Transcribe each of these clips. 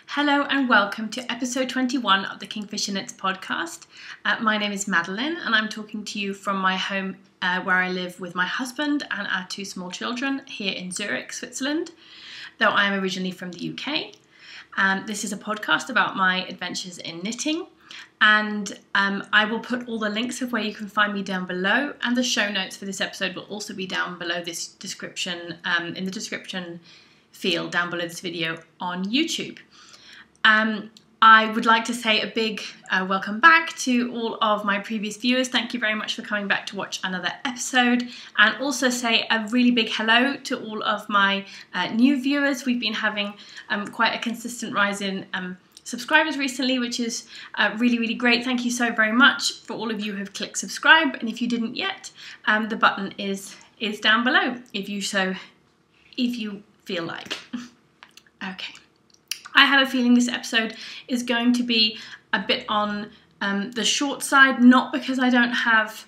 Hello and welcome to episode 21 of the Kingfisher Knits podcast. My name is Madeleine and I'm talking to you from my home where I live with my husband and our two small children here in Zurich, Switzerland, though I am originally from the UK. This is a podcast about my adventures in knitting, and I will put all the links of where you can find me down below, and the show notes for this episode will also be down below this description, in the description field down below this video on YouTube. I would like to say a big welcome back to all of my previous viewers. Thank you very much for coming back to watch another episode, and also say a really big hello to all of my new viewers. We've been having quite a consistent rise in subscribers recently, which is really great. Thank you so very much for all of you who have clicked subscribe, and if you didn't yet, the button is down below if you feel like. Okay. I have a feeling this episode is going to be a bit on the short side, not because I don't have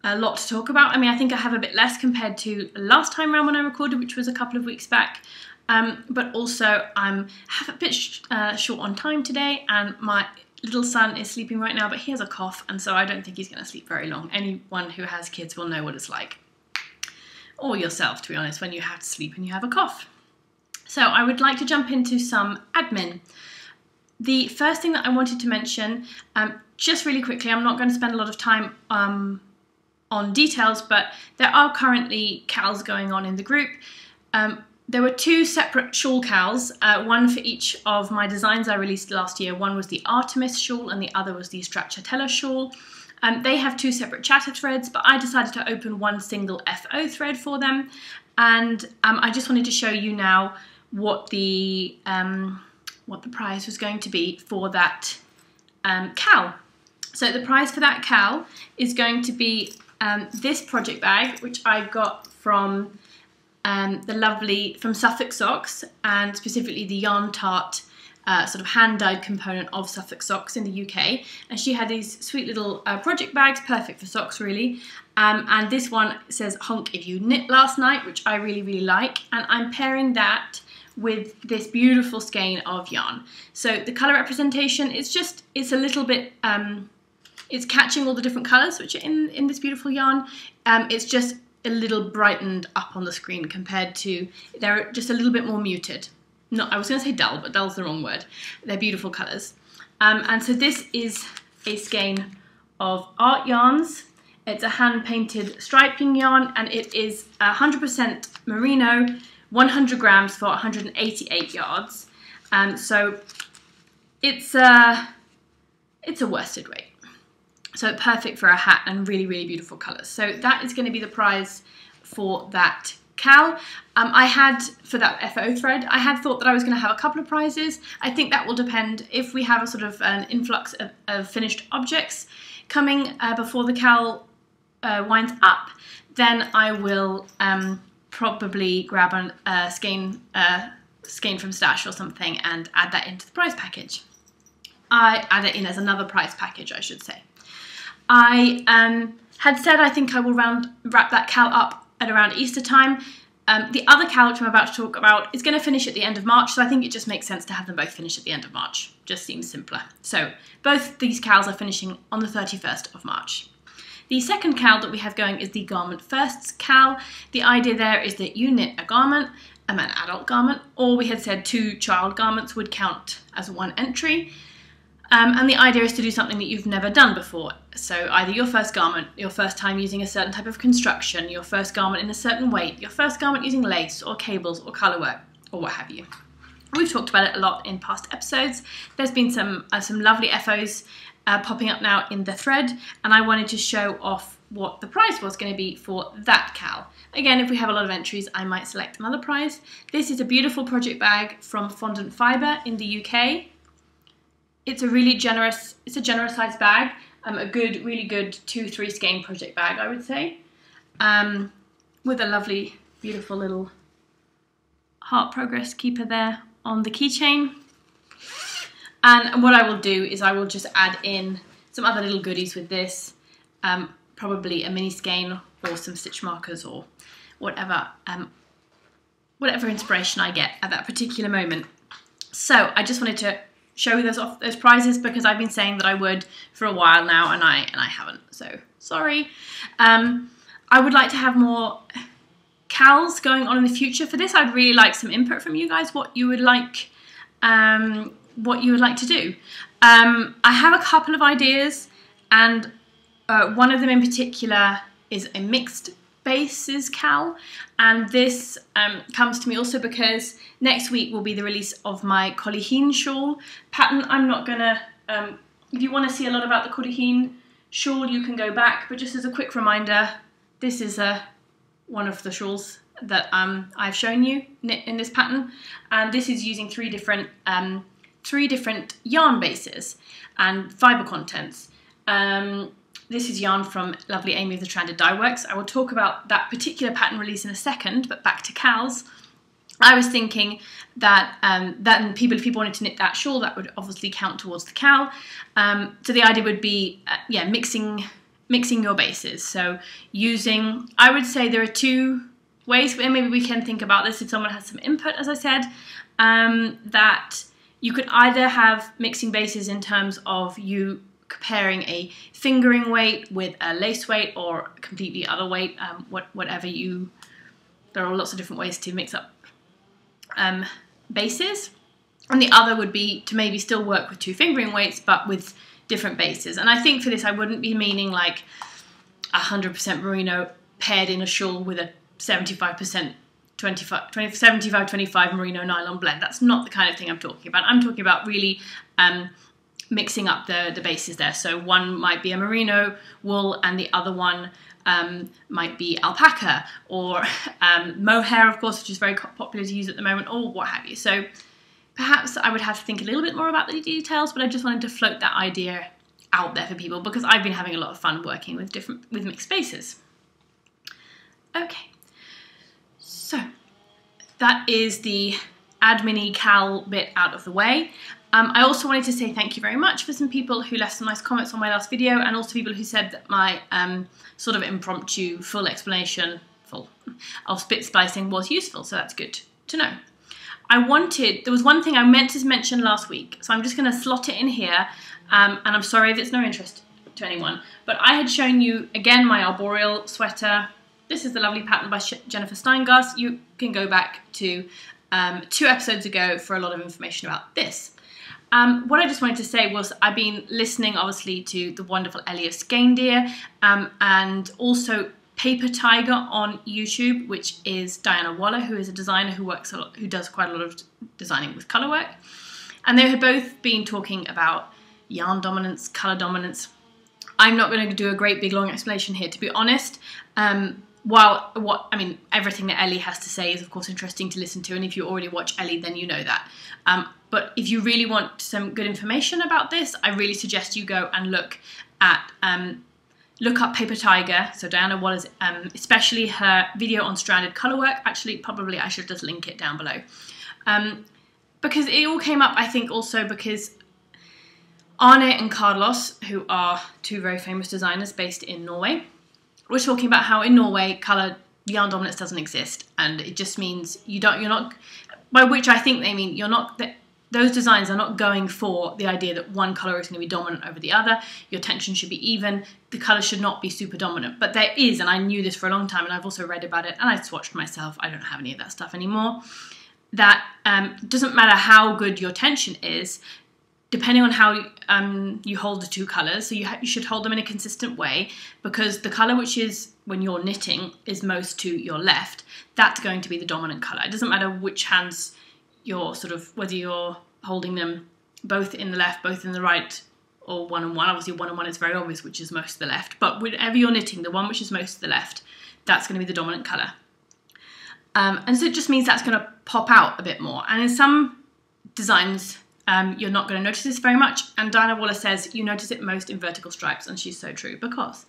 a lot to talk about. I mean, I think I have a bit less compared to last time around when I recorded, which was a couple of weeks back, but also I'm a bit short on time today, and my little son is sleeping right now, but he has a cough, and so I don't think he's going to sleep very long. Anyone who has kids will know what it's like, or yourself, to be honest, when you have to sleep and you have a cough. So I would like to jump into some admin. The first thing that I wanted to mention, just really quickly, I'm not going to spend a lot of time on details, but there are currently KALs going on in the group. There were two separate shawl KALs, one for each of my designs I released last year. One was the Artemis shawl and the other was the Stracciatella shawl. They have two separate chatter threads, but I decided to open one single FO thread for them. And I just wanted to show you now what the prize was going to be for that KAL. So the prize for that KAL is going to be this project bag, which I got from from Suffolk Socks, and specifically the Yarn Tart sort of hand-dyed component of Suffolk Socks in the UK. And she had these sweet little project bags, perfect for socks really. And this one says "Honk if you knit last night," which I really like. And I'm pairing that with this beautiful skein of yarn. So the colour representation, it's a little bit, it's catching all the different colours which are in this beautiful yarn. It's just a little brightened up on the screen compared to, they're just a little bit more muted. No, I was going to say dull, but dull's the wrong word. They're beautiful colours. And so this is a skein of art yarns. It's a hand-painted striping yarn, and it is 100% merino, 100 grams for 188 yards. So it's a worsted weight. So perfect for a hat, and really beautiful colours. So that is going to be the prize for that KAL. I had, for that FO thread, I had thought that I was going to have a couple of prizes. I think that will depend if we have a sort of an influx of finished objects coming before the KAL winds up, then I will probably grab a skein from Stash or something and add that into the prize package. I add it in as another prize package, I should say. I had said I think I will wrap that KAL up at around Easter time. The other KAL, which I'm about to talk about, is going to finish at the end of March, so I think it just makes sense to have them both finish at the end of March. Just seems simpler. So both these KALs are finishing on the 31st of March. The second KAL that we have going is the Garment Firsts KAL. The idea there is that you knit a garment, an adult garment, or we had said 2 child garments would count as one entry. And the idea is to do something that you've never done before. So either your first garment, your first time using a certain type of construction, your first garment in a certain weight, your first garment using lace or cables or colour work, or what have you. We've talked about it a lot in past episodes. There's been some lovely FOs popping up now in the thread, and I wanted to show off what the prize was going to be for that KAL. Again, if we have a lot of entries, I might select another prize. This is a beautiful project bag from Fondant Fibre in the UK. It's a really generous, sized bag, really good 2-3 skein project bag, I would say, with a lovely, beautiful little heart progress keeper there on the keychain. And what I will do is I will just add in some other little goodies with this, probably a mini skein or some stitch markers or whatever inspiration I get at that particular moment. So I just wanted to show you those prizes because I've been saying that I would for a while now, and I haven't. So sorry. I would like to have more KALs going on in the future. For this, I'd really like some input from you guys. What you would like to do. I have a couple of ideas, and one of them in particular is a mixed bases KAL, and this comes to me also because next week will be the release of my Cuilithín Shawl pattern. I'm not gonna, if you want to see a lot about the Cuilithín Shawl, you can go back, but just as a quick reminder, this is one of the shawls that I've shown you in this pattern, and this is using three different yarn bases and fibre contents. This is yarn from lovely Amy of the Stranded Dye Works. I will talk about that particular pattern release in a second, but back to KALs. I was thinking that if people wanted to knit that shawl, that would obviously count towards the KAL. So the idea would be, mixing your bases. So using, I would say there are two ways, and maybe we can think about this if someone has some input, as I said, that you could either have mixing bases in terms of you comparing a fingering weight with a lace weight or a completely other weight, whatever you, there are lots of different ways to mix up bases. And the other would be to maybe still work with two fingering weights but with different bases. And I think for this I wouldn't be meaning like 100% merino paired in a shawl with a 75% 75-25 merino nylon blend. That's not the kind of thing I'm talking about. I'm talking about really mixing up the bases there. So one might be a merino wool and the other one might be alpaca or mohair, of course, which is very popular to use at the moment, or what have you. So perhaps I would have to think a little bit more about the details, but I just wanted to float that idea out there for people because I've been having a lot of fun working with mixed bases. Okay, so that is the admin-y KAL bit out of the way. I also wanted to say thank you very much for some people who left some nice comments on my last video, and also people who said that my sort of impromptu full explanation of split splicing was useful, so that's good to know. There was one thing I meant to mention last week, so I'm just going to slot it in here, and I'm sorry if it's no interest to anyone, but I had shown you, again, my arboreal sweater. This is the lovely pattern by Jennifer Steingast. You can go back to 2 episodes ago for a lot of information about this. What I just wanted to say was I've been listening, obviously, to the wonderful Eli of Skeindeer, and also Paper Tiger on YouTube, which is Diana Walla, who is a designer who does quite a lot of designing with colour work. And they have both been talking about yarn dominance, colour dominance. I'm not going to do a great big long explanation here, to be honest. Everything that Ellie has to say is of course interesting to listen to, and if you already watch Ellie, then you know that. But if you really want some good information about this, I really suggest you go and look up Paper Tiger, so Diana Walla's, especially her video on stranded colour work. Actually, probably I should just link it down below. Because it all came up, I think, also because Arne and Carlos, who are 2 very famous designers based in Norway, we're talking about how in Norway yarn dominance doesn't exist, and it just means by which I think they mean those designs are not going for the idea that one colour is going to be dominant over the other. Your tension should be even. The colour should not be super dominant. But there is, and I knew this for a long time, and I've also read about it, and I've swatched myself. I don't have any of that stuff anymore. That doesn't matter how good your tension is, depending on how you hold the 2 colours, so you should hold them in a consistent way, because the colour which is, when you're knitting, is most to your left, that's going to be the dominant colour. It doesn't matter which hands you're whether you're holding them both in the left, both in the right, or 1 and 1. Obviously 1 and 1 is very obvious which is most to the left, but whenever you're knitting, the one which is most to the left, that's going to be the dominant colour. And so it just means that's going to pop out a bit more. And in some designs, you're not going to notice this very much, and Diana Walla says you notice it most in vertical stripes, and she's so true, because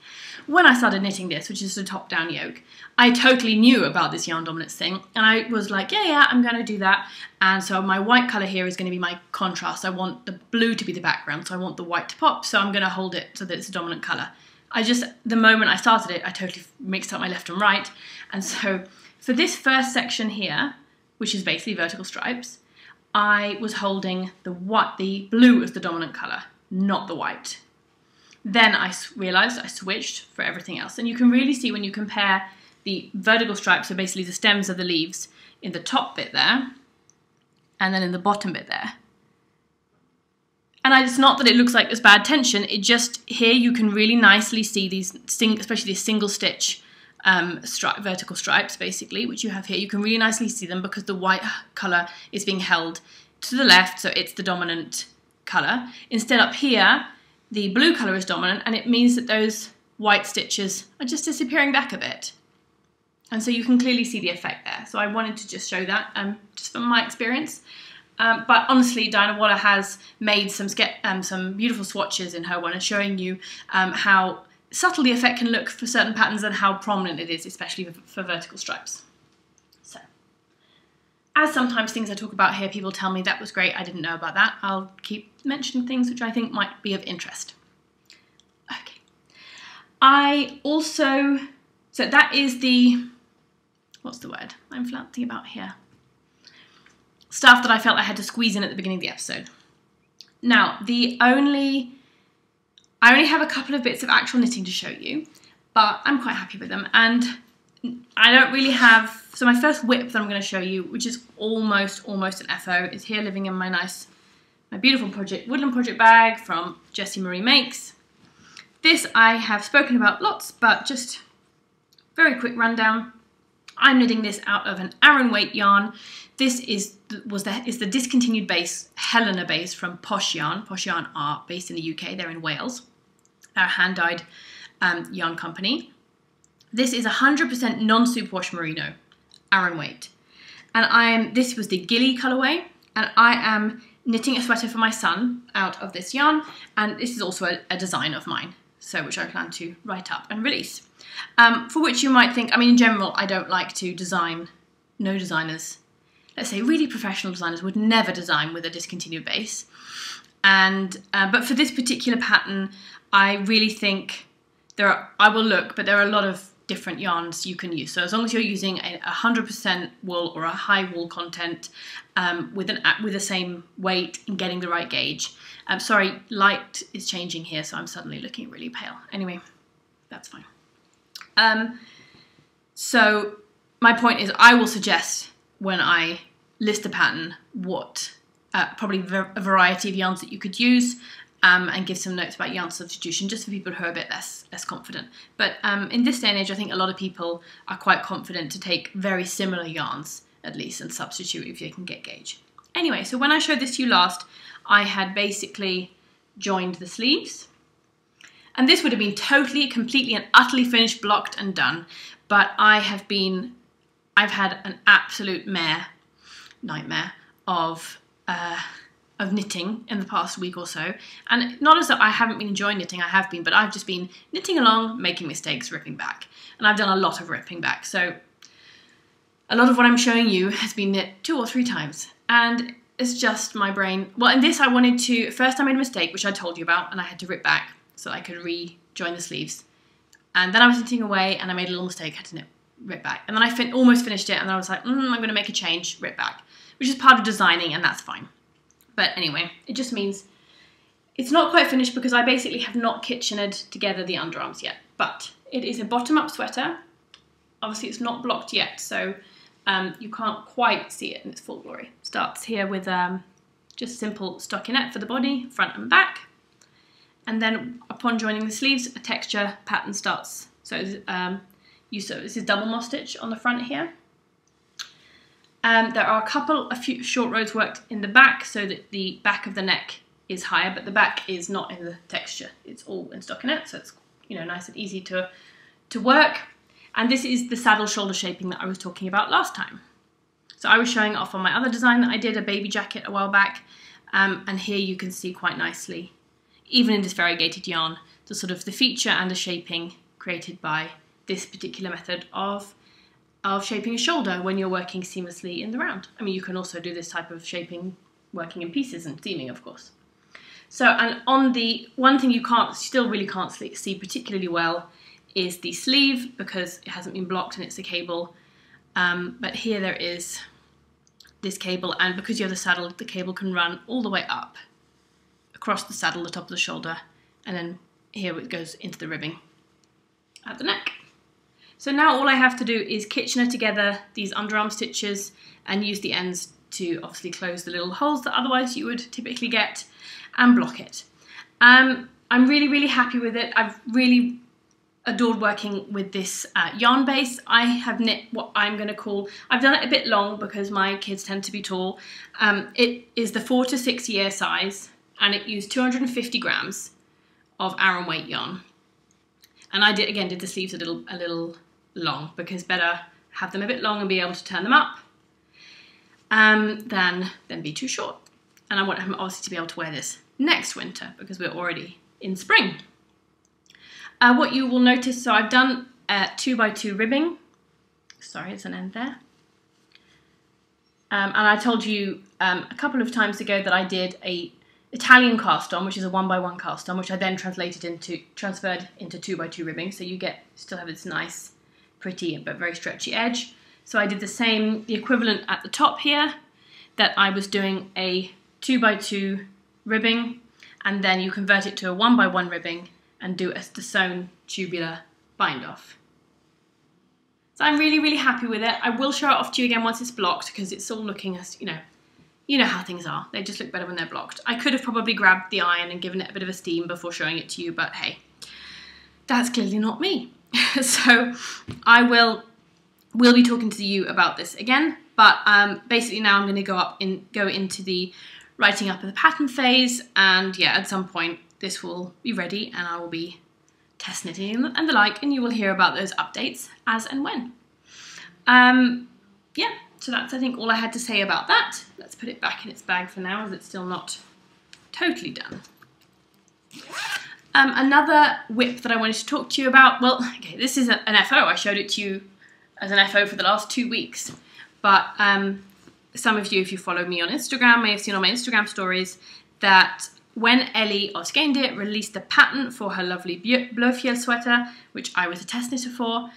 when I started knitting this, which is a top-down yoke, I totally knew about this yarn dominance thing, and I was like, yeah, I'm going to do that, and so my white colour here is going to be my contrast. I want the blue to be the background, so I want the white to pop, so I'm going to hold it so that it's a dominant colour. The moment I started it, I totally mixed up my left and right, and so for this first section here, which is basically vertical stripes, I was holding the blue as the dominant colour, not the white. Then I realised I switched for everything else. And you can really see when you compare the vertical stripes, so basically the stems of the leaves, in the top bit there, and then in the bottom bit there. And it's not that it looks like there's bad tension, it just, here you can really nicely see these, especially these single stitch vertical stripes, basically, which you have here. You can really nicely see them because the white colour is being held to the left, so it's the dominant colour. Instead up here, the blue colour is dominant, and it means that those white stitches are just disappearing back a bit. And so you can clearly see the effect there. So I wanted to just show that, just from my experience. But honestly, Diana Walla has made some beautiful swatches in her one, and showing you how subtle the effect can look for certain patterns and how prominent it is, especially for vertical stripes. So, as sometimes things I talk about here, people tell me that was great, I didn't know about that, I'll keep mentioning things which I think might be of interest. Okay. So that is the, what's the word I'm flouncing about here? Stuff that I felt I had to squeeze in at the beginning of the episode. Now, I only have a couple of bits of actual knitting to show you, but I'm quite happy with them. And I don't really have, so my first whip that I'm going to show you, which is almost an FO, is here living in my beautiful woodland project bag from Jessie Marie Makes. This I have spoken about lots, but just very quick rundown. I'm knitting this out of an Aran weight yarn. This is the discontinued base, Helena base from Posh Yarn. Posh Yarn are based in the UK, they're in Wales. They're a hand-dyed yarn company. This is 100% non-superwash merino, Aran weight. And this was the Gilly colourway, and I am knitting a sweater for my son out of this yarn, and this is also a design of mine, so which I plan to write up and release. For which you might think, I mean, in general, I don't like to design, no designers, let's say really professional designers would never design with a discontinued base. But for this particular pattern, I really think I will look, but there are a lot of different yarns you can use. So as long as you're using 100% wool or a high wool content with the same weight and getting the right gauge. Sorry, light is changing here, so I'm suddenly looking really pale. Anyway, that's fine. So my point is, I will suggest when I list a pattern what probably a variety of yarns that you could use, and give some notes about yarn substitution, just for people who are a bit less confident. But in this day and age, I think a lot of people are quite confident to take very similar yarns, at least, and substitute if they can get gauge. Anyway, so when I showed this to you last, I had basically joined the sleeves. And this would have been totally, completely and utterly finished, blocked and done. But I've had an absolute nightmare of knitting in the past week or so. And not as though I haven't been enjoying knitting, I have been, but I've just been knitting along, making mistakes, ripping back. And I've done a lot of ripping back. So a lot of what I'm showing you has been knit 2 or 3 times. And it's just my brain. Well, in this first I made a mistake, which I told you about, and I had to rip back so I could rejoin the sleeves. And then I was knitting away and I made a little mistake, I had to rip back. And then I almost finished it, and then I was like, I'm going to make a change, rip back, which is part of designing, and that's fine. But anyway, it just means it's not quite finished because I basically have not kitchened together the underarms yet. But it is a bottom-up sweater. Obviously, it's not blocked yet, so you can't quite see it in its full glory. Starts here with just simple stockinette for the body, front and back. And then upon joining the sleeves, a texture pattern starts. So this is double moss stitch on the front here. There are a few short rows worked in the back so that the back of the neck is higher, but the back is not in the texture. It's all in stockinette, so it's nice and easy to work. And this is the saddle shoulder shaping that I was talking about last time. So I was showing it off on my other design that I did, a baby jacket, a while back. And here you can see quite nicely, even in this variegated yarn, the feature and the shaping created by this particular method of shaping a shoulder when you're working seamlessly in the round. I mean, you can also do this type of shaping working in pieces and seaming, of course. So, and on the one thing you still really can't see particularly well is the sleeve, because it hasn't been blocked and it's a cable. But here there is this cable, and because you have the saddle, the cable can run all the way up across the saddle, the top of the shoulder, and then here it goes into the ribbing at the neck. So now all I have to do is Kitchener together these underarm stitches and use the ends to obviously close the little holes that otherwise you would typically get, and block it. I'm really, really happy with it. I've really adored working with this yarn base. I have knit what I'm going to call, I've done it a bit long because my kids tend to be tall. It is the 4 to 6 year size, and it used 250 grams of Aran weight yarn. And I did the sleeves a little long, because better have them a bit long and be able to turn them up than be too short. And I want them obviously to be able to wear this next winter because we're already in spring. What you will notice, so I've done 2x2 ribbing. Sorry, there's an end there. And I told you a couple of times ago that I did a Italian cast on, which is a 1x1 cast on, which I then transferred into 2x2 ribbing. So you still have this nice, pretty, but very stretchy edge. So I did the equivalent at the top here, that I was doing a 2x2 ribbing, and then you convert it to a 1x1 ribbing and do the sewn tubular bind off. So I'm really, really happy with it. I will show it off to you again once it's blocked, because it's all looking as, you know how things are. They just look better when they're blocked. I could have probably grabbed the iron and given it a bit of a steam before showing it to you, but hey, that's clearly not me. So I will be talking to you about this again, but basically now I'm going to go into the writing up of the pattern phase, and yeah, at some point this will be ready and I will be test knitting and the like, and you will hear about those updates as and when. Yeah, so that's I think all I had to say about that. Let's put it back in its bag for now, as it's still not totally done. Another whip that I wanted to talk to you about, well, okay, this is an FO. I showed it to you as an FO for the last 2 weeks, but some of you, if you follow me on Instagram, may have seen on my Instagram stories that when Eli of Skeindeer released the pattern for her lovely Blåfjell sweater, which I was a test knitter for,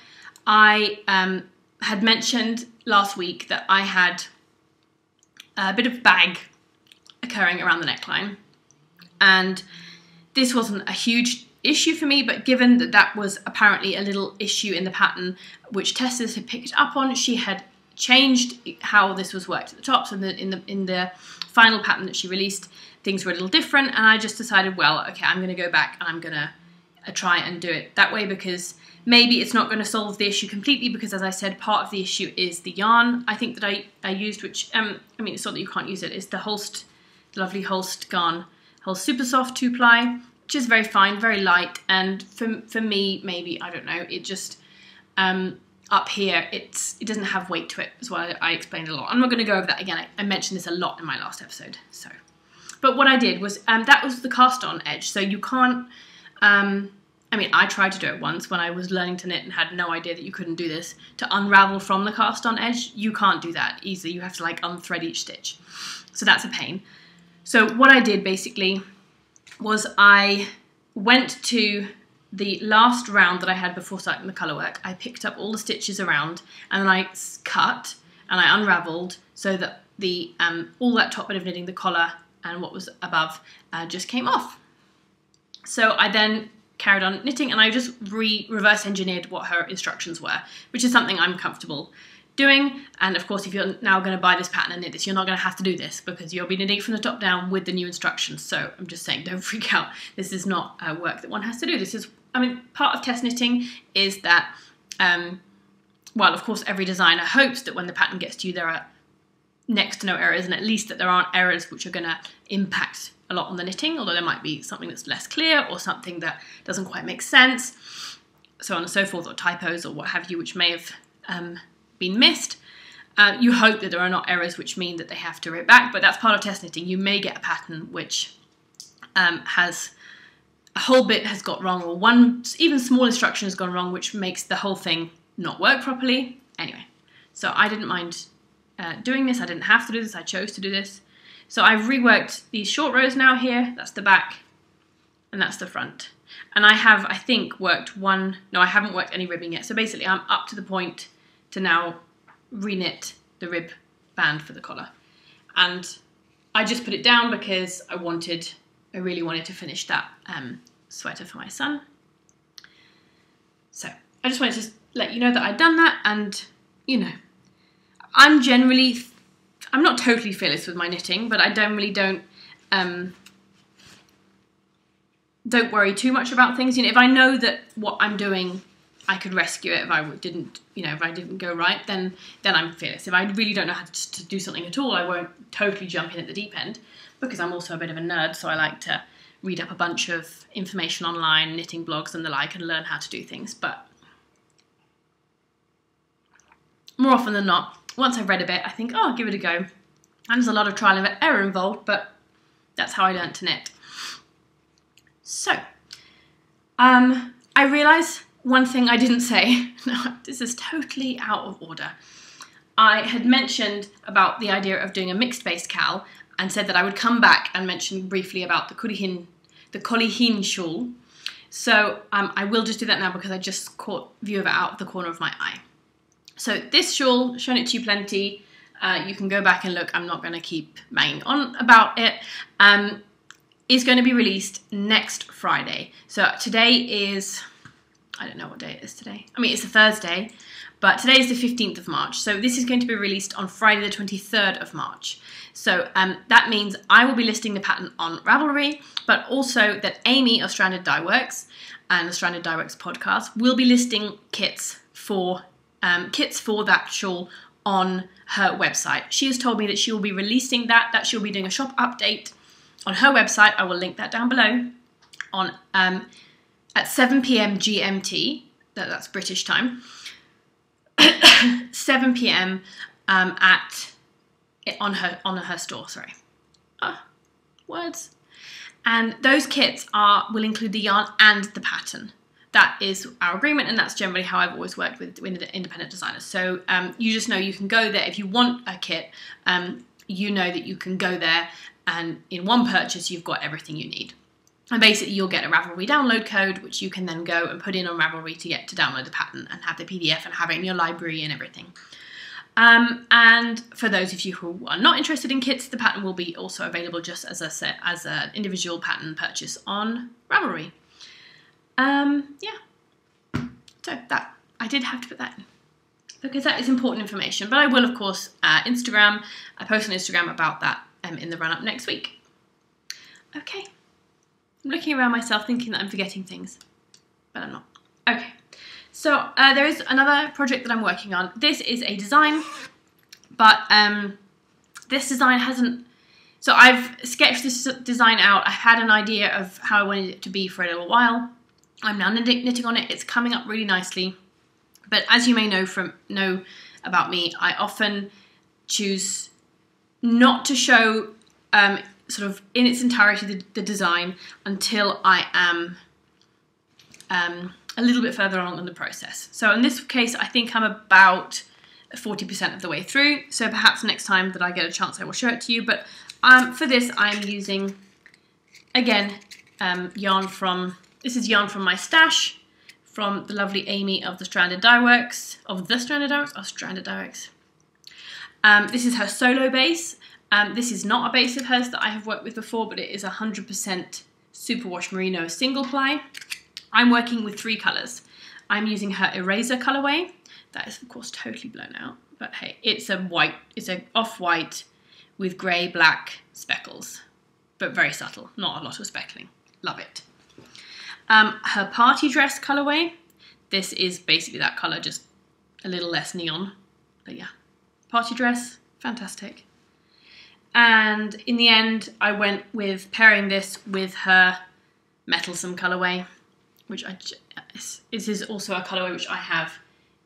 I had mentioned last week that I had a bit of bag occurring around the neckline, and this wasn't a huge issue for me, but given that that was apparently a little issue in the pattern which testers had picked up on, she had changed how this was worked at the top. So in the final pattern that she released, things were a little different, and I just decided, well, okay, I'm going to go back and I'm going to try and do it that way, because maybe it's not going to solve the issue completely, because as I said, part of the issue is the yarn I think that I used, which I mean, it's not that you can't use it, it's the Holst, the lovely Holst Super Soft 2-ply, which is very fine, very light, and for me, maybe, I don't know, it just up here it doesn't have weight to it, as well. I explained a lot. I'm not going to go over that again. I mentioned this a lot in my last episode. So, but what I did was that was the cast on edge, so you can't. I mean, I tried to do it once when I was learning to knit and had no idea that you couldn't do this. To unravel from the cast on edge, you can't do that easily. You have to like unthread each stitch. So that's a pain. So what I did basically was I went to the last round that I had before starting the colour work. I picked up all the stitches around and then I cut and I unravelled so that the all that top bit of knitting, the collar and what was above, just came off. So I then carried on knitting and I just reverse engineered what her instructions were, which is something I'm comfortable doing. And of course, if you're now going to buy this pattern and knit this, you're not going to have to do this because you'll be knitting from the top down with the new instructions. So I'm just saying, don't freak out. This is not work that one has to do. This is, I mean, part of test knitting is that, well, of course, every designer hopes that when the pattern gets to you, there are next to no errors, and at least that there aren't errors which are going to impact a lot on the knitting, although there might be something that's less clear or something that doesn't quite make sense, so on and so forth, or typos or what have you, which may have been missed. You hope that there are not errors which mean that they have to write back, but that's part of test knitting. You may get a pattern which has a whole bit has got wrong, or one even small instruction has gone wrong, which makes the whole thing not work properly. Anyway, so I didn't mind doing this. I didn't have to do this. I chose to do this. So I've reworked these short rows now here. That's the back and that's the front. And I have, I think, worked one, no, I haven't worked any ribbing yet. So basically I'm up to the point to now reknit the rib band for the collar. and I just put it down because I really wanted to finish that sweater for my son. So I just wanted to let you know that I'd done that, and you know, I'm not totally fearless with my knitting, but I generally don't worry too much about things. You know, if I know that what I'm doing, I could rescue it if I didn't go right, then I'm fearless. If I really don't know how to do something at all, I won't totally jump in at the deep end, because I'm also a bit of a nerd, so I like to read up a bunch of information online, knitting blogs and the like, and learn how to do things. But more often than not, once I've read a bit, I think, oh, I'll give it a go. And there's a lot of trial and error involved, but that's how I learned to knit. So, I realised one thing I didn't say. No, this is totally out of order. I had mentioned about the idea of doing a mixed-based KAL and said that I would come back and mention briefly about the Cuilithín Shawl. So I will just do that now because I just caught view of it out of the corner of my eye. So this shawl, shown it to you plenty. You can go back and look. I'm not going to keep banging on about it. Is going to be released next Friday. So today is, I don't know what day it is today. I mean, it's a Thursday, but today is the 15th of March. So this is going to be released on Friday the 23rd of March. So that means I will be listing the pattern on Ravelry, but also that Amy of Stranded Dye Works and the Stranded Dye Works podcast will be listing kits for that shawl on her website. She has told me that she will be releasing that she'll be doing a shop update on her website. I will link that down below on at 7 p.m. GMT. That's British time. 7 p.m. On her store. Sorry, words. And those kits will include the yarn and the pattern. That is our agreement, and that's generally how I've always worked with independent designers. So you just know you can go there if you want a kit. You know that you can go there, and in one purchase you've got everything you need. And basically you'll get a Ravelry download code, which you can then go and put in on Ravelry to download the pattern and have the PDF and have it in your library and everything. And for those of you who are not interested in kits, the pattern will be also available just as an individual pattern purchase on Ravelry. Yeah. So that I did have to put that in because that is important information. But I will, of course, I post on Instagram about that in the run-up next week. Okay. I'm looking around myself thinking that I'm forgetting things, but I'm not. Okay. So there is another project that I'm working on. This is a design, but this design hasn't... So I've sketched this design out. I had an idea of how I wanted it to be for a little while. I'm now knitting on it. It's coming up really nicely. But as you may know about me, I often choose not to show sort of in its entirety the design until I am a little bit further along in the process. So in this case, I think I'm about 40% of the way through. So perhaps next time that I get a chance, I will show it to you. But for this, I'm using, again, yarn from my stash, from the lovely Amy of the Stranded Dye Works, This is her solo base. This is not a base of hers that I have worked with before, but it is 100% superwash merino single ply. I'm working with 3 colours. I'm using her eraser colourway. That is, of course, totally blown out, but hey, it's an off-white with grey, black speckles, but very subtle, not a lot of speckling. Love it. Her party dress colourway. This is basically that colour, just a little less neon, but yeah, party dress, fantastic. And in the end, I went with pairing this with her mettlesome colourway, which this is also a colourway which I have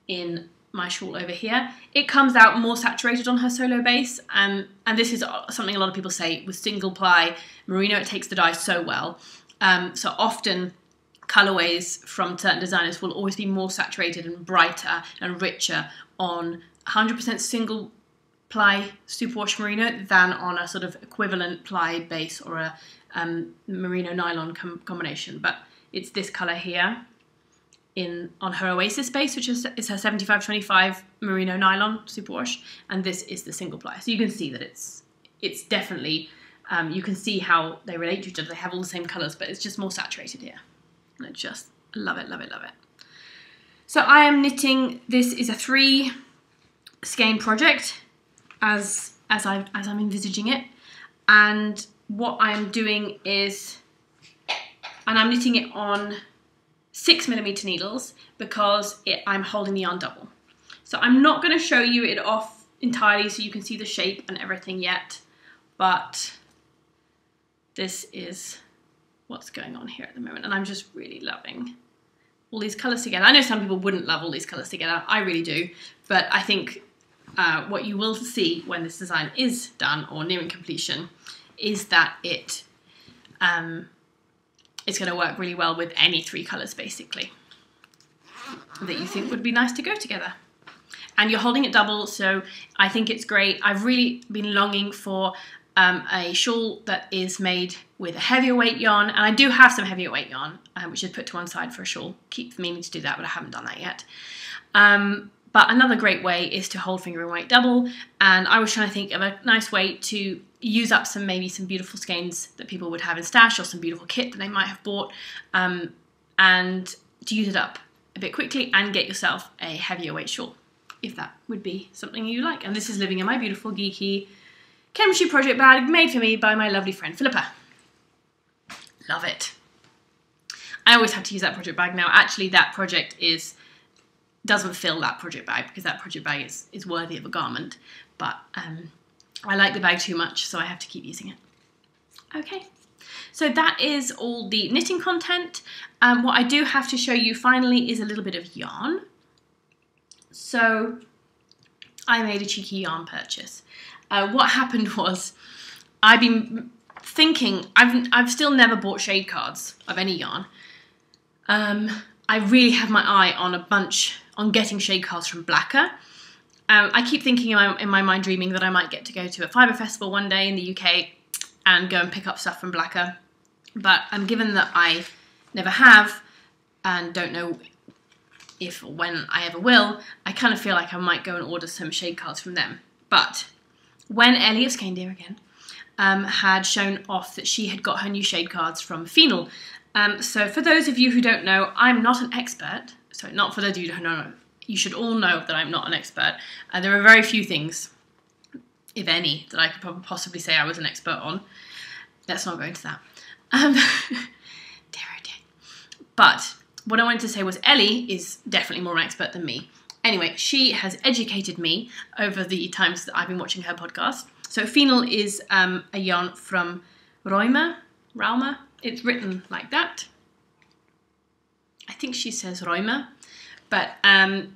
in my shawl over here. It comes out more saturated on her solo base, and this is something a lot of people say with single ply merino, it takes the dye so well. So often colourways from certain designers will always be more saturated and brighter and richer on 100% single ply superwash merino than on a sort of equivalent ply base or a merino nylon combination. But it's this colour here on her Oasis base, which is her 75-25 merino nylon superwash, and this is the single ply. So you can see that it's definitely, you can see how they relate to each other. They have all the same colours, but it's just more saturated here. And I just love it, love it, love it. So I am knitting, this is a 3 skein project as I'm envisaging it. And what I'm doing is, and I'm knitting it on 6mm needles because I'm holding the yarn double. So I'm not going to show you it off entirely so you can see the shape and everything yet, but this is what's going on here at the moment, and I'm just really loving all these colours together. I know some people wouldn't love all these colours together, I really do, but I think what you will see when this design is done or nearing completion is that it's going to work really well with any 3 colours basically that you think would be nice to go together. And you're holding it double, so I think it's great. I've really been longing for a shawl that is made with a heavier weight yarn, and I do have some heavier weight yarn, which is put to one side for a shawl. Keep meaning to do that, but I haven't done that yet. But another great way is to hold finger and weight double, and I was trying to think of a nice way to use up maybe some beautiful skeins that people would have in stash, or some beautiful kit that they might have bought, and to use it up a bit quickly and get yourself a heavier weight shawl, if that would be something you like. And this is living in my beautiful geeky chemistry project bag made for me by my lovely friend Philippa. Love it. I always have to use that project bag now. Actually, that project doesn't fill that project bag because that project bag is worthy of a garment, but I like the bag too much, so I have to keep using it. Okay, so that is all the knitting content. What I do have to show you finally is a little bit of yarn. So I made a cheeky yarn purchase. What happened was, I've been thinking, I've still never bought shade cards of any yarn. I really have my eye on getting shade cards from Blacker. I keep thinking in my mind, dreaming that I might get to go to a fibre festival one day in the UK and go and pick up stuff from Blacker. But given that I never have and don't know if or when I ever will, I kind of feel like I might go and order some shade cards from them. But when Eli of Skeindeer again had shown off that she had got her new shade cards from Finull. So for those of you who don't know, I'm not an expert. Sorry, not for those of you who don't know. You should all know that I'm not an expert. There are very few things, if any, that I could possibly say I was an expert on. Let's not go into that. Dear oh dear. But what I wanted to say was Eli is definitely more an expert than me. Anyway, she has educated me over the times that I've been watching her podcast. So Finull is a yarn from Rauma. It's written like that. I think she says Rauma. But, and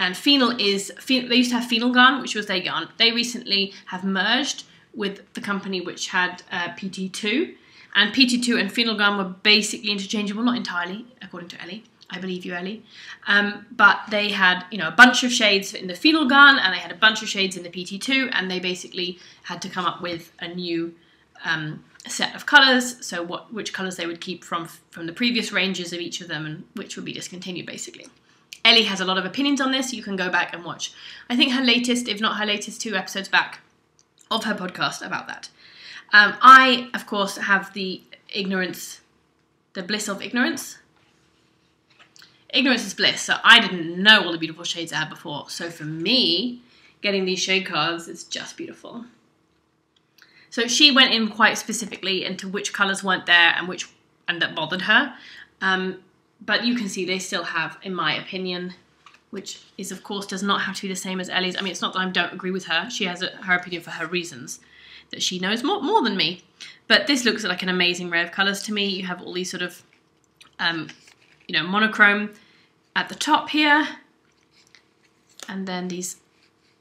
Finull is, they used to have Finullgarn, which was their yarn. They recently have merged with the company which had PT2. And PT2 and Finullgarn were basically interchangeable, not entirely, according to Eli. I believe you, Eli. But they had, a bunch of shades in the Finullgarn, and they had a bunch of shades in the PT2, and they basically had to come up with a new set of colours. So which colours they would keep from the previous ranges of each of them, and which would be discontinued, basically. Eli has a lot of opinions on this. You can go back and watch, I think, her latest, if not her latest 2 episodes back of her podcast about that. I, of course, have the bliss of ignorance. Ignorance is bliss, so I didn't know all the beautiful shades I had before. So for me, getting these shade cards is just beautiful. So she went in quite specifically into which colours weren't there and that bothered her. But you can see they still have, in my opinion, which is, of course, does not have to be the same as Eli's. I mean, it's not that I don't agree with her. She has her opinion for her reasons, that she knows more than me. But this looks like an amazing array of colours to me. You have all these sort of, monochrome at the top here. And then these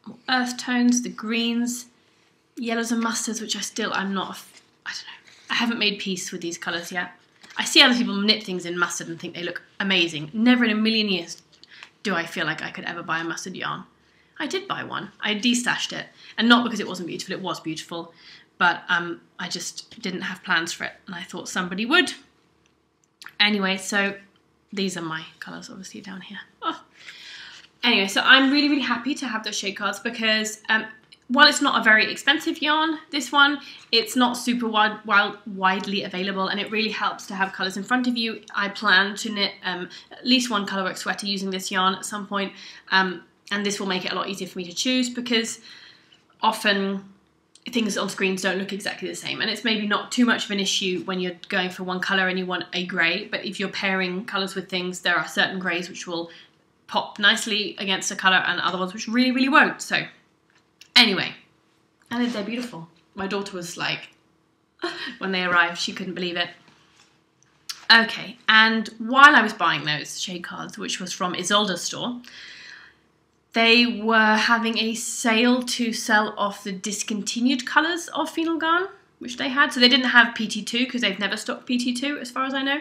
more earth tones, the greens, yellows and mustards, which I'm not, I don't know. I haven't made peace with these colours yet. I see other people knit things in mustard and think they look amazing. Never in a million years do I feel like I could ever buy a mustard yarn. I did buy one. I destashed it. And not because it wasn't beautiful, it was beautiful. But I just didn't have plans for it. And I thought somebody would. Anyway, so these are my colours, obviously, down here. Oh. Anyway, so I'm really, really happy to have those shade cards because while it's not a very expensive yarn, this one, it's not super widely available, and it really helps to have colours in front of you. I plan to knit at least one colourwork sweater using this yarn at some point, and this will make it a lot easier for me to choose, because often things on screens don't look exactly the same, and it's maybe not too much of an issue when you're going for one colour and you want a grey, but if you're pairing colours with things, there are certain greys which will pop nicely against a colour and other ones which really, really won't. So anyway, and they're beautiful. My daughter was like, when they arrived, she couldn't believe it. Okay, and while I was buying those shade cards, which was from Isolde's store, they were having a sale to sell off the discontinued colours of Finullgarn, which they had. So they didn't have PT2 because they've never stocked PT2 as far as I know.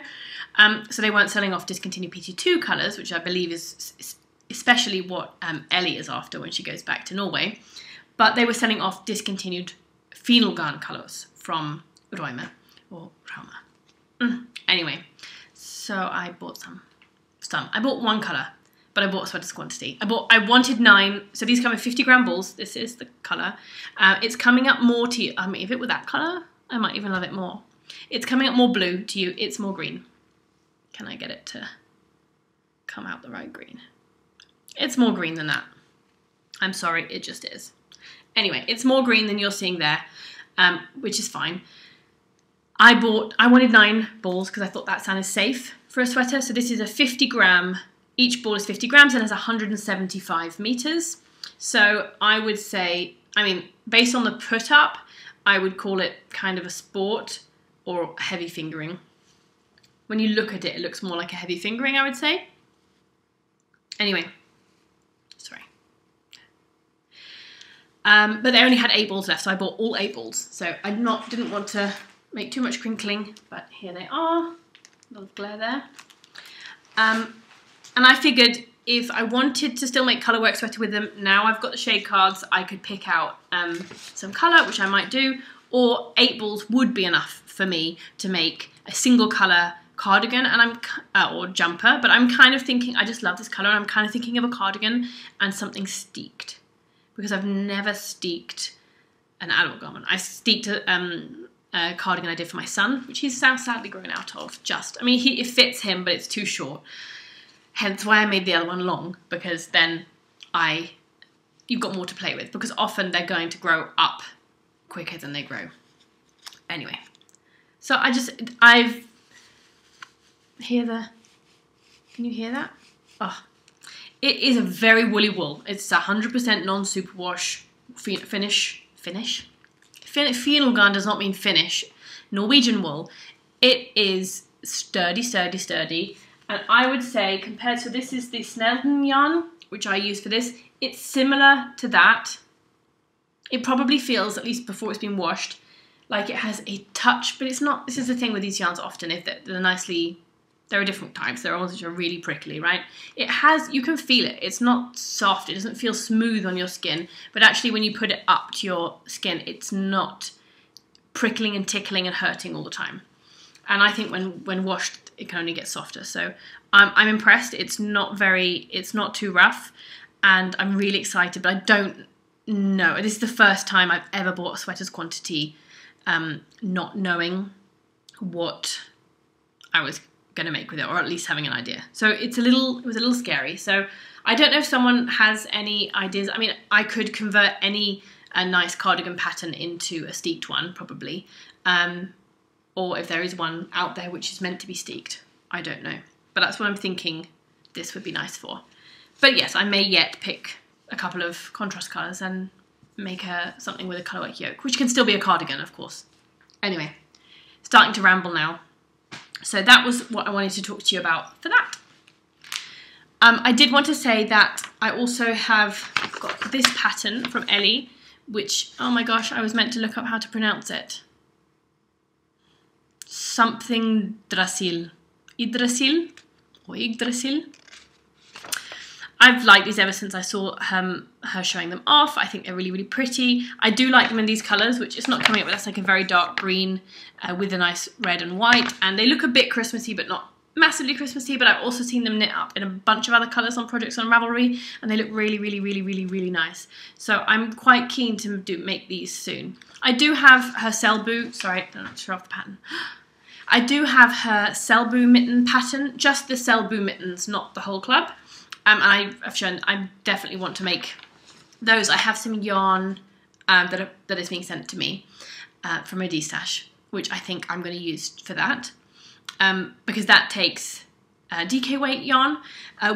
So they weren't selling off discontinued PT2 colours, which I believe is especially what Ellie is after when she goes back to Norway. But they were selling off discontinued Finullgarn colours from Rauma or Rauma. Anyway, so I bought some. I bought one colour, but I bought a sweater's quantity. I wanted 9, so these come in 50-gram balls. This is the colour. It's coming up more to you. I mean, if it were that colour, I might even love it more. It's coming up more blue to you. It's more green. Can I get it to come out the right green? It's more green than that. I'm sorry, it just is. Anyway, it's more green than you're seeing there, which is fine. I wanted 9 balls because I thought that sounded safe for a sweater. So this is a 50-gram, each ball is 50 grams and has 175 meters. So I would say, I mean, based on the put up, I would call it kind of a sport or heavy fingering. When you look at it, it looks more like a heavy fingering, I would say. Anyway, sorry. But they only had 8 balls left, so I bought all 8 balls. So I didn't want to make too much crinkling, but here they are. A little glare there. And I figured if I wanted to still make colourwork sweater with them, now I've got the shade cards, I could pick out some colour, which I might do, or 8 balls would be enough for me to make a single colour cardigan and or jumper, but I'm kind of thinking, I just love this colour, and I'm kind of thinking of a cardigan and something steeked, because I've never steeked an adult garment. I steeked a cardigan I did for my son, which he's now sadly grown out of. I mean, it fits him, but it's too short. Hence why I made the other one long, because then you've got more to play with, because often they're going to grow up quicker than they grow. Anyway, so can you hear that? Oh, it is a very woolly wool. It's 100% non-superwash finish. Finullgarn does not mean finish. Norwegian wool. It is sturdy, sturdy, sturdy. And I would say, compared to, this is the Snelden yarn, which I use for this, it's similar to that. It probably feels, at least before it's been washed, like it has a touch, but it's not. This is the thing with these yarns often, if there are different types. There are ones which are really prickly, right? You can feel it. It's not soft. It doesn't feel smooth on your skin, but actually when you put it up to your skin, it's not prickling and tickling and hurting all the time. And I think when washed, it can only get softer. So I'm impressed. It's not too rough, and I'm really excited, but I don't know. This is the first time I've ever bought a sweater's quantity not knowing what I was going to make with it, or at least having an idea. So it was a little scary. So I don't know if someone has any ideas. I mean, I could convert a nice cardigan pattern into a steeked one, probably. Or if there is one out there which is meant to be steeked. I don't know. But that's what I'm thinking this would be nice for. But yes, I may yet pick a couple of contrast colours and make something with a colourwork yoke, which can still be a cardigan, of course. Anyway, starting to ramble now. So that was what I wanted to talk to you about for that. I did want to say that I also have got this pattern from Ellie, which, oh my gosh, I was meant to look up how to pronounce it. Something Drasil. Yggdrasil or Yggdrasil. I've liked these ever since I saw her showing them off. I think they're really, really pretty. I do like them in these colours, which is not coming up, but that's like a very dark green with a nice red and white. And they look a bit Christmassy, but not massively Christmassy, but I've also seen them knit up in a bunch of other colours on projects on Ravelry, and they look really, really, really, really, really nice. So I'm quite keen to make these soon. I do have her Selbu, sorry, I'm not sure of the pattern. I do have her Selbu mitten pattern, just the Selbu mittens, not the whole club. And I've shown I definitely want to make those. I have some yarn that is being sent to me from a D-stash, which I think I'm going to use for that. Because that takes DK weight yarn,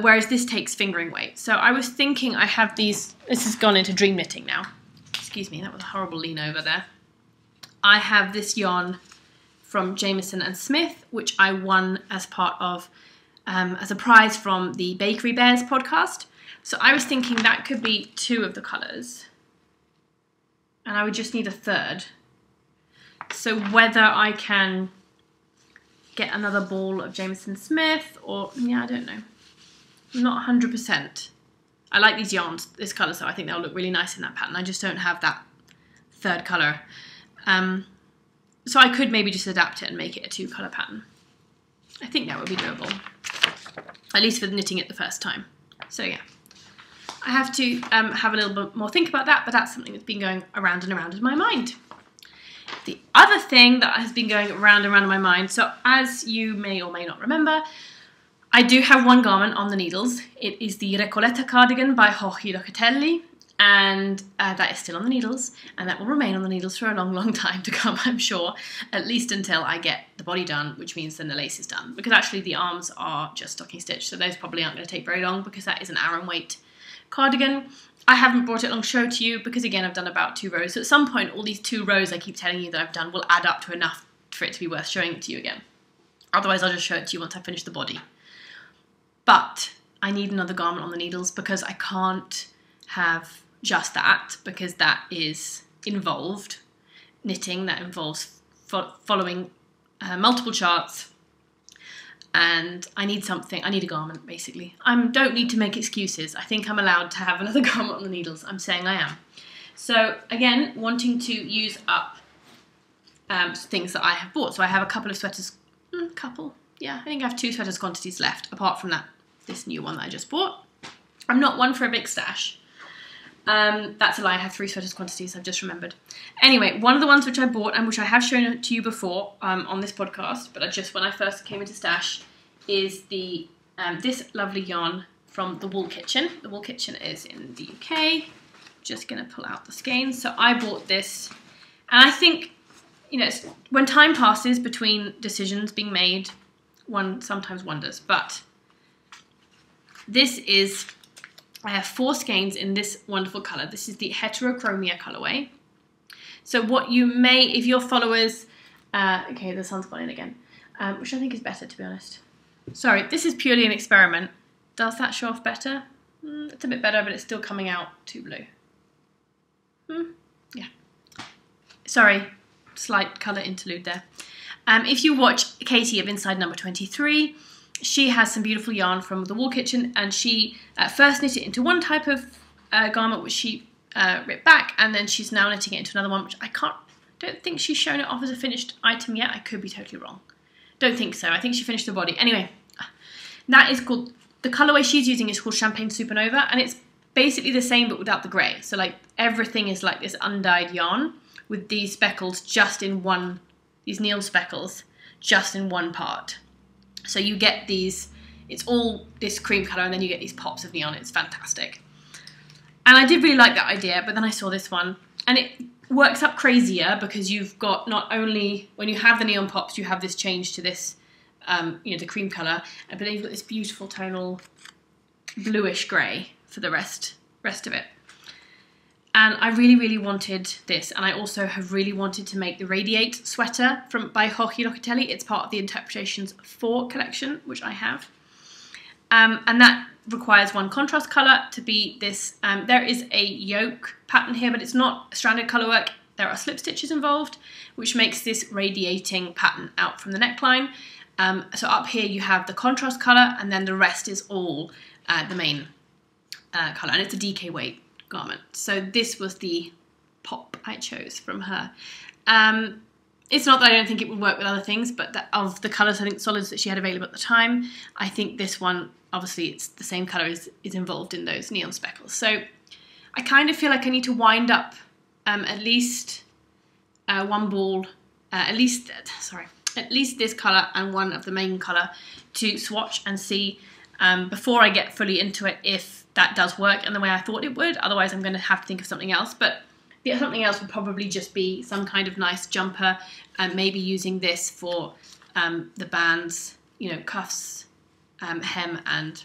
whereas this takes fingering weight. So I was thinking I have these, this has gone into dream knitting now. Excuse me, that was a horrible lean over there. I have this yarn from Jameson and Smith, which I won as part of, as a prize from the Bakery Bears podcast. So I was thinking that could be 2 of the colours. And I would just need a 3rd. So whether I can get another ball of Jameson Smith, or yeah, I don't know. I'm not 100%. I like these yarns, this colour, so I think they'll look really nice in that pattern. I just don't have that 3rd colour. So I could maybe just adapt it and make it a 2-colour pattern. I think that would be doable, at least for knitting it the first time. So yeah, I have to have a little bit more think about that, but that's something that's been going around and around in my mind. The other thing that has been going around and around in my mind, so as you may or may not remember, I do have one garment on the needles. It is the Recoleta cardigan by Jorge Locatelli, and that is still on the needles, and that will remain on the needles for a long, long time to come, I'm sure, at least until I get the body done, which means then the lace is done, because actually the arms are just stocking stitch, so those probably aren't going to take very long, because that is an Aran weight cardigan. I haven't brought it along to show to you because, again, I've done about 2 rows. So at some point, all these 2 rows I keep telling you that I've done will add up to enough for it to be worth showing it to you again. Otherwise, I'll just show it to you once I finish the body. But I need another garment on the needles because I can't have just that, because that is involved knitting, that involves following multiple charts. And I need something, I need a garment, basically. I don't need to make excuses. I think I'm allowed to have another garment on the needles. I'm saying I am. So, again, wanting to use up things that I have bought. So I have a couple of sweaters, I think I have 2 sweaters quantities left, apart from this new one that I just bought. I'm not one for a big stash. That's a lie, I have 3 sweaters quantities, I've just remembered. Anyway, one of the ones which I bought and which I have shown to you before on this podcast, but when I first came into stash, is the this lovely yarn from the Wool Kitchen. The Wool Kitchen is in the UK. Just going to pull out the skeins. So I bought this, and I think, when time passes between decisions being made, one sometimes wonders, but this is... I have 4 skeins in this wonderful colour. This is the Heterochromia colourway. So what you may, if your followers... okay, the sun's gone in again, which I think is better, to be honest. Sorry, this is purely an experiment. Does that show off better? It's a bit better, but it's still coming out too blue. Yeah. Sorry, slight colour interlude there. If you watch Katie of Inside Number 23... she has some beautiful yarn from the Wool Kitchen, and she first knit it into one type of garment, which she ripped back, and then she's now knitting it into another one, which don't think she's shown it off as a finished item yet. I could be totally wrong. Don't think so. I think she finished the body. Anyway, that is called, the colourway she's using is called Champagne Supernova, and it's basically the same but without the grey. So like everything is like this undyed yarn with these speckles just in one, these needle speckles just in one part. So you get these, it's all this cream colour, and then you get these pops of neon. It's fantastic. And I did really like that idea, but then I saw this one, and it works up crazier because you've got not only, when you have the neon pops, you have this change to this, the cream colour, but then you've got this beautiful tonal bluish grey for the rest of it. And I really, really wanted this, and I also have really wanted to make the Radiate sweater by Jorge Locatelli. It's part of the Interpretations 4 collection, which I have. And that requires one contrast colour to be this. There is a yoke pattern here, but it's not stranded colour work. There are slip stitches involved, which makes this radiating pattern out from the neckline. So up here you have the contrast colour, and then the rest is all the main colour, and it's a DK weight garment. So this was the pop I chose from her. It's not that I don't think it would work with other things, but that of the colours, I think solids that she had available at the time, I think this one, obviously it's the same colour, is involved in those neon speckles. So I kind of feel like I need to wind up at least one ball, at least this colour and one of the main colour to swatch and see before I get fully into it if that does work in the way I thought it would. Otherwise I'm going to have to think of something else. But something else would probably just be some kind of nice jumper, and maybe using this for the bands, you know, cuffs, hem and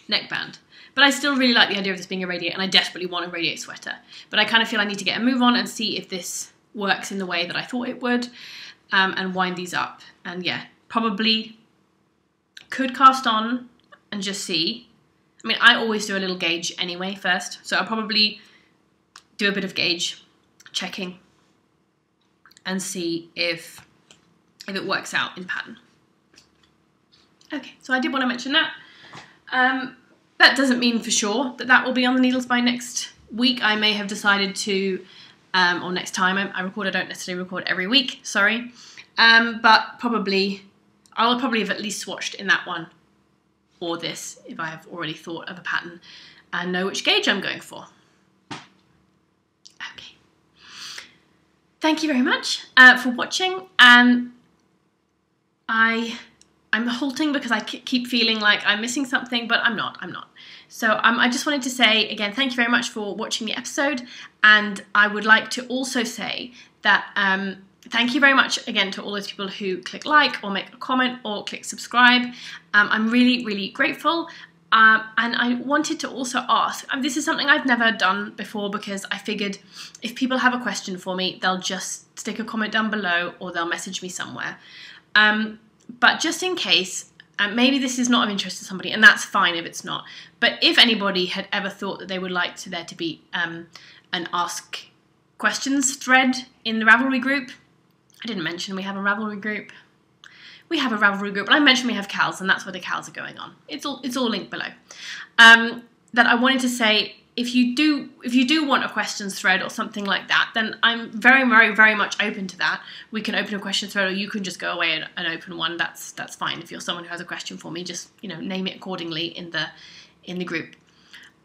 neckband. But I still really like the idea of this being a radiate, and I desperately want a radiate sweater. But I kind of feel I need to get a move on and see if this works in the way that I thought it would, and wind these up. And yeah, probably could cast on and just see. I mean, I always do a little gauge anyway first, so I'll probably do a bit of gauge checking and see if it works out in pattern. Okay, so I did want to mention that. That doesn't mean for sure that will be on the needles by next week. I may have decided to, or next time I record. I don't necessarily record every week, sorry. But I'll probably have at least swatched in that one or this if I have already thought of a pattern and know which gauge I'm going for. Okay. Thank you very much for watching. I'm halting because I keep feeling like I'm missing something, but I'm not. So I just wanted to say, again, thank you very much for watching the episode, and I would like to also say that thank you very much again to all those people who click like or make a comment or click subscribe. I'm really, really grateful. And I wanted to also ask, this is something I've never done before because I figured if people have a question for me, they'll just stick a comment down below or they'll message me somewhere. But just in case, maybe this is not of interest to somebody, and that's fine if it's not. But if anybody had ever thought that they would like there to be an Ask Questions thread in the Ravelry group, I didn't mention we have a Ravelry group. We have a Ravelry group, but I mentioned we have KALs, and that's where the KALs are going on. It's all linked below. That I wanted to say, if you do want a questions thread or something like that, then I'm very, very, very much open to that. We can open a questions thread, or you can just go away and open one. That's fine. If you're someone who has a question for me, just name it accordingly in the group.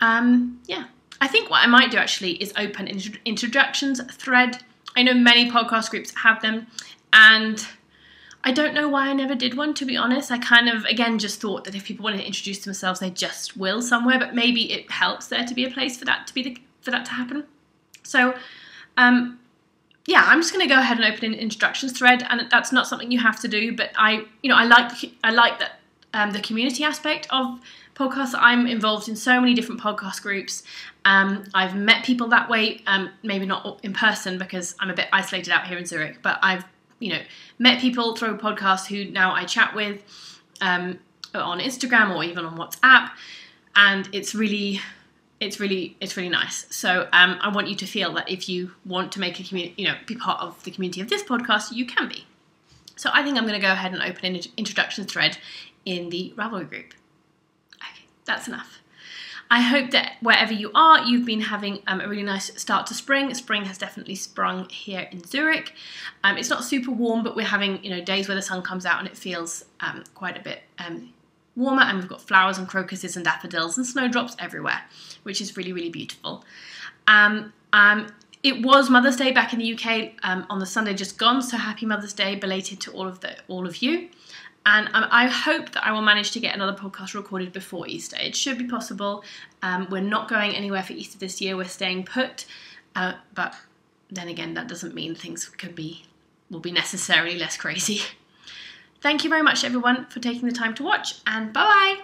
Yeah, I think what I might do actually is open an introductions thread. I know many podcast groups have them, and I don't know why I never did one, to be honest. I kind of, again, just thought that if people want to introduce themselves, they just will somewhere, but maybe it helps there to be a place for that to happen. So, yeah, I'm just going to go ahead and open an introductions thread, and that's not something you have to do, but I like that the community aspect of podcasts. I'm involved in so many different podcast groups. I've met people that way, maybe not in person because I'm a bit isolated out here in Zurich, but I've met people through podcasts who now I chat with on Instagram or even on WhatsApp, and it's really nice. So I want you to feel that if you want to make a community, be part of the community of this podcast, you can be. So I think I'm going to go ahead and open an introduction thread in the Ravelry group. Okay, that's enough. I hope that wherever you are, you've been having a really nice start to spring. Spring has definitely sprung here in Zurich. It's not super warm, but we're having days where the sun comes out and it feels quite a bit warmer, and we've got flowers and crocuses and daffodils and snowdrops everywhere, which is really, really beautiful. It was Mother's Day back in the UK on the Sunday just gone, so happy Mother's Day belated to all of you. And I hope that I will manage to get another podcast recorded before Easter. It should be possible. We're not going anywhere for Easter this year. We're staying put. But then again, that doesn't mean things will be necessarily less crazy. Thank you very much, everyone, for taking the time to watch, and bye-bye.